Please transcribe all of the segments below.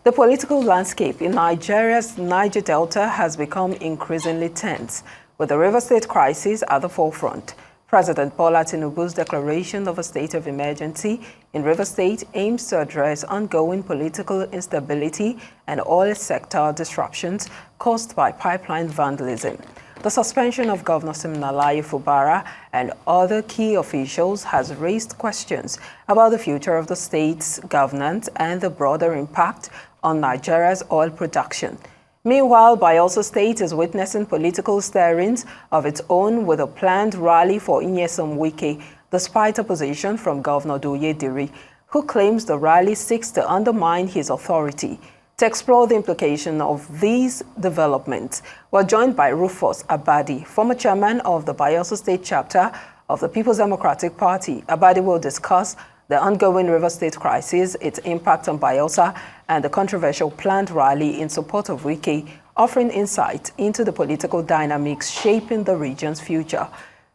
The political landscape in Nigeria's Niger Delta has become increasingly tense, with the River State crisis at the forefront. President Bola Tinubu's declaration of a state of emergency in River State aims to address ongoing political instability and oil sector disruptions caused by pipeline vandalism. The suspension of Governor Siminalayi Fubara and other key officials has raised questions about the future of the state's governance and the broader impact on Nigeria's oil production. Meanwhile, Bayelsa State is witnessing political stirrings of its own with a planned rally for Nyesom Wike, despite opposition from Governor Doye Diri, who claims the rally seeks to undermine his authority. To explore the implication of these developments, we're joined by Rufus Abadi, former chairman of the Bayelsa State chapter of the People's Democratic Party. Abadi will discuss the ongoing River State crisis, its impact on Bayelsa, and the controversial planned rally in support of Wike, offering insight into the political dynamics shaping the region's future.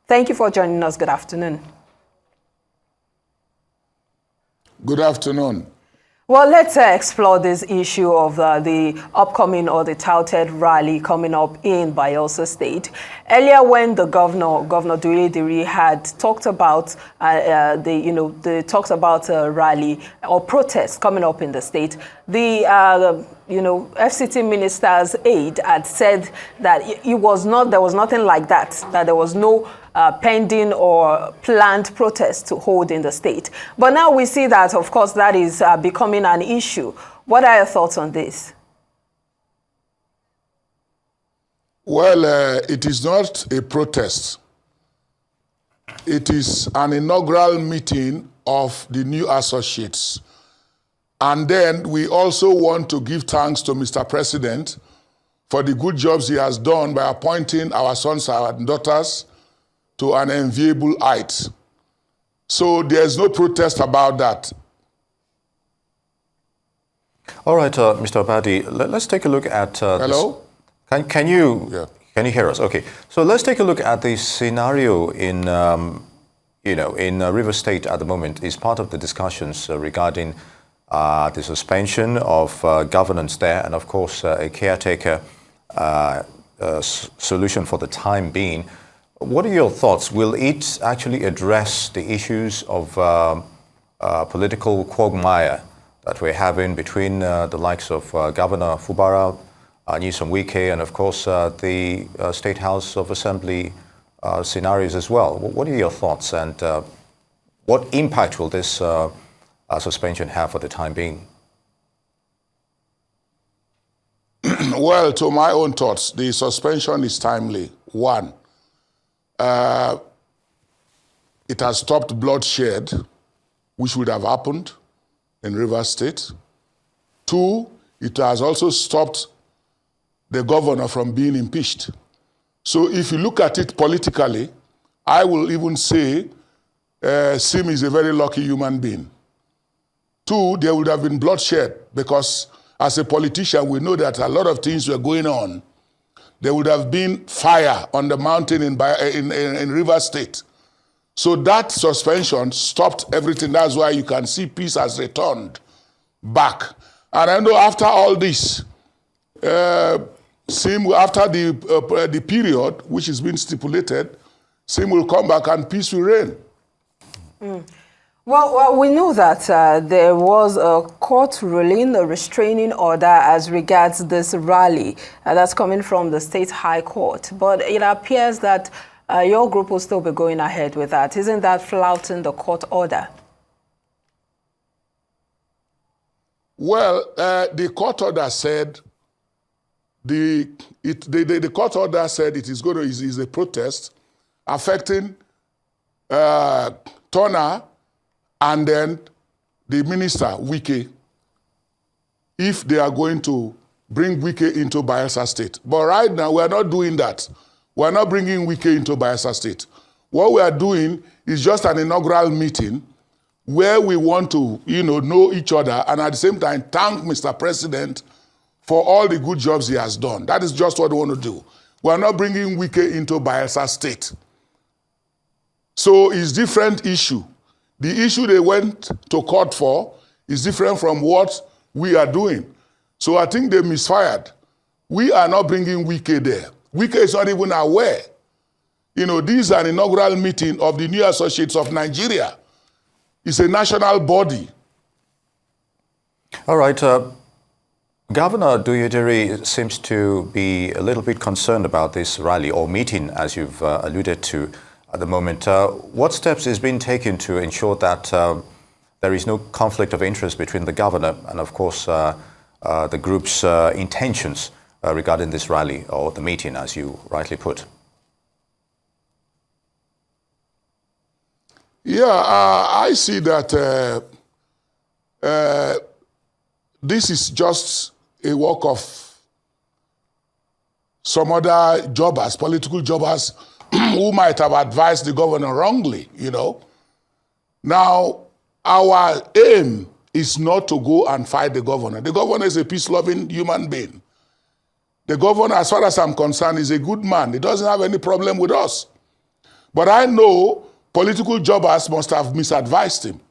Thank you for joining us. Good afternoon. Good afternoon. Well, let's explore this issue of the upcoming or the touted rally coming up in Bayelsa State. Earlier, when the Governor Doye Diri had talked about talked about a rally or protest coming up in the state, the FCT minister's aide had said that there was nothing like that, that there was no pending or planned protest to hold in the state. But now we see that, of course, that is becoming an issue. What are your thoughts on this? Well, it is not a protest. It is an inaugural meeting of the new associates. And then we also want to give thanks to Mr. President for the good jobs he has done by appointing our sons and daughters to an enviable height. So there's no protest about that. All right, Mr. Abadi, let's take a look at... Hello? Can you hear us? Okay, so let's take a look at the scenario in, in River State at the moment. Is part of the discussions regarding the suspension of governance there, and of course a caretaker solution for the time being. What are your thoughts? Will it actually address the issues of political quagmire that we're having between the likes of Governor Fubara, Nyesom Wike, and of course the State House of Assembly scenarios as well? What are your thoughts, and what impact will this suspension have for the time being? Well, to my own thoughts, the suspension is timely. One, it has stopped bloodshed, which would have happened in River State. Two, it has also stopped the governor from being impeached. So if you look at it politically, I will even say Sim is a very lucky human being. Two, there would have been bloodshed because as a politician, we know that a lot of things were going on. There would have been fire on the mountain in River State. So that suspension stopped everything. That's why you can see peace has returned back. And I know after all this, Sim, after the period which has been stipulated, Sim will come back and peace will reign. Well, we know that there was a court ruling, a restraining order as regards this rally that's coming from the State High Court. But it appears that your group will still be going ahead with that. Isn't that flouting the court order? Well, the court order said the court order said it is a protest affecting Turner and then the minister, Wike, if they are going to bring Wike into Bayelsa State. But right now, we are not doing that. We are not bringing Wike into Bayelsa State. What we are doing is just an inaugural meeting where we want to, know each other and at the same time thank Mr. President for all the good jobs he has done. That is just what we want to do. We are not bringing Wike into Bayelsa State. So it's a different issue. The issue they went to court for is different from what we are doing. So I think they misfired. We are not bringing Wike there. Wike is not even aware. You know, this is an inaugural meeting of the New Associates of Nigeria. It's a national body. All right. Governor Duyedere seems to be a little bit concerned about this rally or meeting, as you've alluded to at the moment. What steps is being taken to ensure that there is no conflict of interest between the governor and, of course, the group's intentions regarding this rally or the meeting, as you rightly put? Yeah, I see that this is just a work of some other jobbers, political jobbers, who might have advised the governor wrongly, you know. Now, our aim is not to go and fight the governor. The governor is a peace-loving human being. The governor, as far as I'm concerned, is a good man. He doesn't have any problem with us. But I know political jobbers must have misadvised him.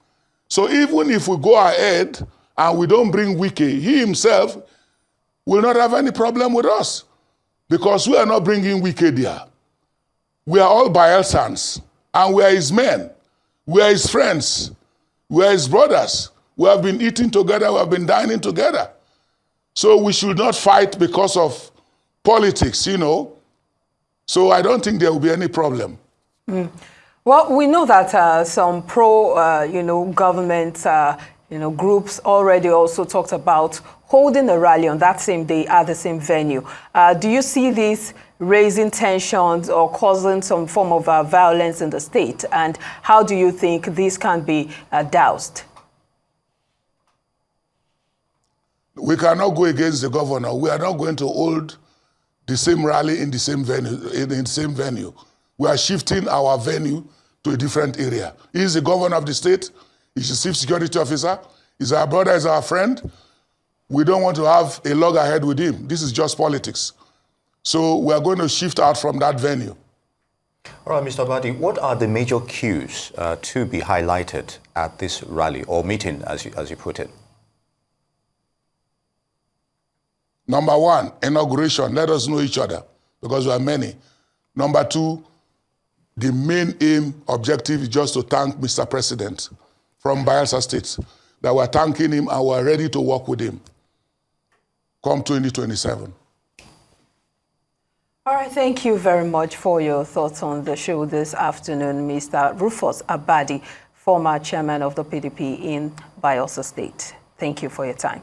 So even if we go ahead and we don't bring Wike, he himself will not have any problem with us, because we are not bringing Wike there. We are all Bayelsans, and we are his men. We are his friends. We are his brothers. We have been eating together. We have been dining together. So we should not fight because of politics, you know. So I don't think there will be any problem. Well, we know that some pro-government, groups already also talked about holding a rally on that same day at the same venue. Do you see this raising tensions or causing some form of violence in the state? And how do you think this can be doused? We cannot go against the governor. We are not going to hold the same rally in the same venue. We are shifting our venue to a different area. He is the governor of the state. He's the chief security officer. He's our brother, he's our friend. We don't want to have a loggerhead with him. This is just politics. So we are going to shift out from that venue. All right, Mr. Abadi, what are the major cues to be highlighted at this rally or meeting, as you put it? Number one, inauguration. Let us know each other, because we are many. Number two, the main aim, objective is just to thank Mr. President from Bayelsa State, that we're thanking him and we're ready to work with him come 2027. All right, thank you very much for your thoughts on the show this afternoon, Mr. Rufus Abadi, former chairman of the PDP in Bayelsa State. Thank you for your time.